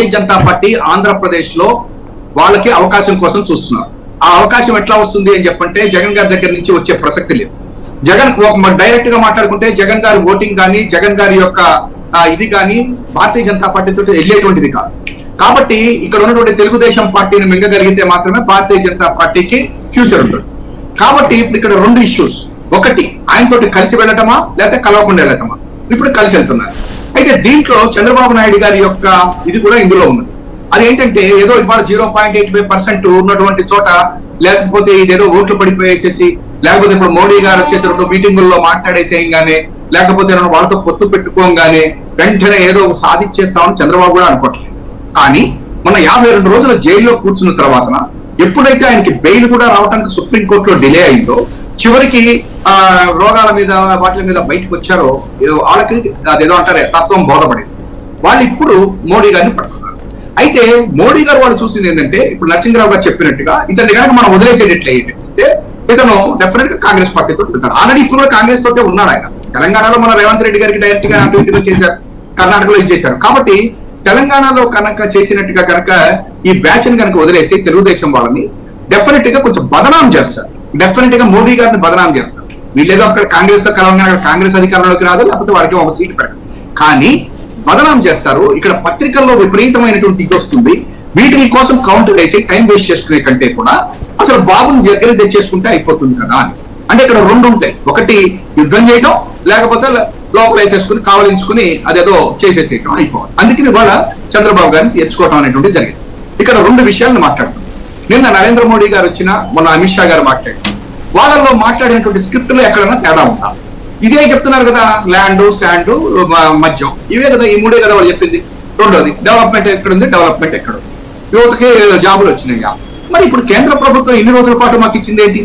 Bharatiya Janata party Andhra Pradesh లో వాళ్ళకి అవకాశం కోసం చూస్తున్నారు. ఆ అవకాశం ఎట్లా వస్తుంది అని చెప్పంటే జగన్ గారి దగ్గర నుంచి వచ్చే ప్రసక్తి లేదు. జగన్ డైరెక్ట్ గా మాట్లాడుకుంటే జగన్ గారి ఓటింగ్ కానీ జగన్ గారి యొక్క ఇది కానీ భారతీయ జనతా పార్టీతో వెళ్ళేటువంటిది కాదు. కాబట్టి ఇక్కడ ఉన్నటువంటి తెలుగుదేశం పార్టీని మింగగలిగితే మాత్రమే భారతీయ జనతా పార్టీకి ఫ్యూచర్ ఉంటుంది. కాబట్టి ఇప్పుడు ఇక్కడ రెండు ఇష్యూస్, ఒకటి ఆయనతోటి కలిసి వెళ్ళటమా లేకపోతే కలవకుండా వెళ్ళటమా. ఇప్పుడు కలిసి వెళ్తున్నారు. అయితే దీంట్లో చంద్రబాబు నాయుడు గారి యొక్క ఇది కూడా ఇందులో ఉన్నది. అదేంటంటే ఏదో ఇవాళ 0.85% ఉన్నటువంటి చోట లేకపోతే ఇదేదో ఓట్లు పడిపోయేసేసి లేకపోతే ఇప్పుడు మోడీ గారు వచ్చేసి 2 మీటింగుల్లో మాట్లాడేసేయంగానే లేకపోతే వాళ్ళతో పొత్తు పెట్టుకోగానే వెంటనే ఏదో సాధించేస్తామని చంద్రబాబు కూడా అనుకోవట్లేదు. కానీ మన 52 రోజుల జైల్లో కూర్చున్న తర్వాత ఎప్పుడైతే ఆయనకి బెయిల్ కూడా రావడానికి సుప్రీంకోర్టులో డిలే అయిందో చివరికి రోగాల మీద వాటి మీద బయటకు వచ్చారో వాళ్ళకి అదేదో అంటారే తత్వం బోధపడింది. వాళ్ళు ఇప్పుడు మోడీ గారిని పట్టుకున్నారు. అయితే మోడీ గారు వాళ్ళు చూసింది ఏంటంటే ఇప్పుడు నరసింహరావు గారు చెప్పినట్టుగా ఇతన్ని కనుక మనం వదిలేసేటట్లయితే ఇతను డెఫినెట్ గా కాంగ్రెస్ పార్టీతో వెళ్తారు. ఆల్రెడీ ఇప్పుడు కూడా కాంగ్రెస్ తోటే ఉన్నాడు ఆయన. తెలంగాణలో మన రేవంత్ రెడ్డి గారికి డైరెక్ట్ గా అటు ఇటుగా చేశారు, కర్ణాటకలో ఇది చేశారు. కాబట్టి తెలంగాణలో కనుక చేసినట్టుగా కనుక ఈ బ్యాచ్ ని కనుక వదిలేసి తెలుగుదేశం వాళ్ళని డెఫినెట్ గా కొంచెం బదనాం చేస్తారు. డెఫినెట్ గా మోడీ గారిని బదనాం చేస్తారు. వీళ్ళేదో అక్కడ కాంగ్రెస్ తో కలవగానే అక్కడ కాంగ్రెస్ అధికారంలోకి రాదు, లేకపోతే వారికి ఒక సీటు పెట్టదు. కానీ బదనాం చేస్తారు. ఇక్కడ పత్రికల్లో విపరీతమైనటువంటి ఇది వస్తుంది. వీటి కోసం కౌంటర్ వేసి టైం వేస్ట్ చేసుకునే కంటే కూడా అసలు బాబుని దగ్గర తెచ్చేసుకుంటే అయిపోతుంది కదా అని. అంటే ఇక్కడ రెండు ఉంటాయి, ఒకటి యుద్ధం చేయడం లేకపోతే లోపల వేసేసుకుని కావలించుకుని అదేదో చేసేసేయడం అయిపోవాలి. అందుకని ఇవాళ చంద్రబాబు గారిని తెచ్చుకోవడం అనేటువంటి జరిగింది. ఇక్కడ రెండు విషయాలను మాట్లాడుతున్నాం. నిన్న నరేంద్ర మోడీ గారు వచ్చిన మొన్న అమిత్ షా గారు మాట్లాడారు. వాళ్ళలో మాట్లాడినటువంటి స్క్రిప్ట్ లో ఎక్కడైనా తేడా ఉంటా. ఇదే చెప్తున్నారు కదా, ల్యాండ్ స్టాండ్ మద్యం ఇవే కదా, ఈ మూడే కదా వాళ్ళు చెప్పింది. రెండోది డెవలప్మెంట్ ఎక్కడుంది, డెవలప్మెంట్ ఎక్కడ యువతకి జాబులు వచ్చినాయి. మరి ఇప్పుడు కేంద్ర ప్రభుత్వం ఇన్ని రోజుల పాటు మాకు ఇచ్చింది ఏంటి?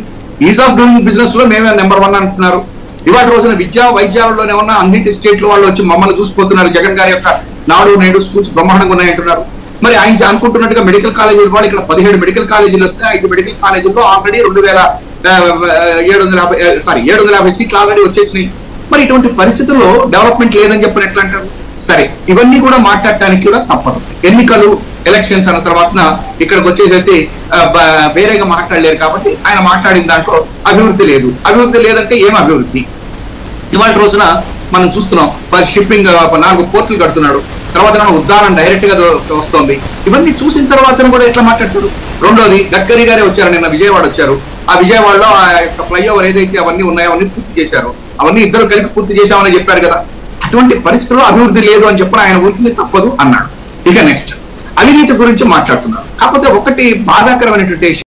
ఈజ్ ఆఫ్ డూయింగ్ బిజినెస్ లో మేమే నెంబర్ 1 అంటున్నారు. ఇవాళ రోజున విద్యా వైద్యాలలోనే ఉన్న అన్నింటి స్టేట్ లో వాళ్ళు వచ్చి మమ్మల్ని చూసిపోతున్నారు. జగన్ గారి యొక్క నాడు నేడు స్కూల్స్ బ్రహ్మాండంగా ఉన్నాయంటున్నారు. మరి ఆయన అనుకుంటున్నట్టుగా మెడికల్ కాలేజీలు వాళ్ళు ఇక్కడ 17 మెడికల్ కాలేజీలు వస్తే 5 మెడికల్ కాలేజీల్లో ఆల్రెడీ 750 సీట్లు ఆల్రెడీ వచ్చేసినాయి. మరి ఇటువంటి పరిస్థితుల్లో డెవలప్మెంట్ లేదని చెప్పిన ఎట్లా అంటారు? సరే, ఇవన్నీ కూడా మాట్లాడటానికి కూడా తప్పదు. ఎన్నికలు ఎలక్షన్స్ అన్న తర్వాత ఇక్కడికి వచ్చేసేసి వేరేగా మాట్లాడలేరు. కాబట్టి ఆయన మాట్లాడిన దాంట్లో అభివృద్ధి లేదు. అభివృద్ధి లేదంటే ఏం అభివృద్ధి? ఇవాళ రోజున మనం చూస్తున్నాం, షిప్పింగ్ 4 పోర్టులు కడుతున్నాడు. తర్వాత ఉద్దానం డైరెక్ట్ గా వస్తుంది. ఇవన్నీ చూసిన తర్వాత కూడా ఎట్లా మాట్లాడుతాడు? రెండోది గడ్కరీ గారే వచ్చారు, నిన్న విజయవాడ వచ్చారు. ఆ విజయవాడలో ఆ యొక్క ఫ్లైఓవర్ ఏదైతే అవన్నీ ఉన్నాయో అవన్నీ పూర్తి చేశారు. అవన్నీ ఇద్దరు కలిపి పూర్తి చేశామని చెప్పారు కదా. అటువంటి పరిస్థితుల్లో అభివృద్ధి లేదు అని చెప్పిన ఆయన ఊరికి తప్పదు అన్నాడు. ఇక నెక్స్ట్ అవినీతి గురించి మాట్లాడుతున్నారు. కాకపోతే ఒకటి బాధాకరమైనటువంటి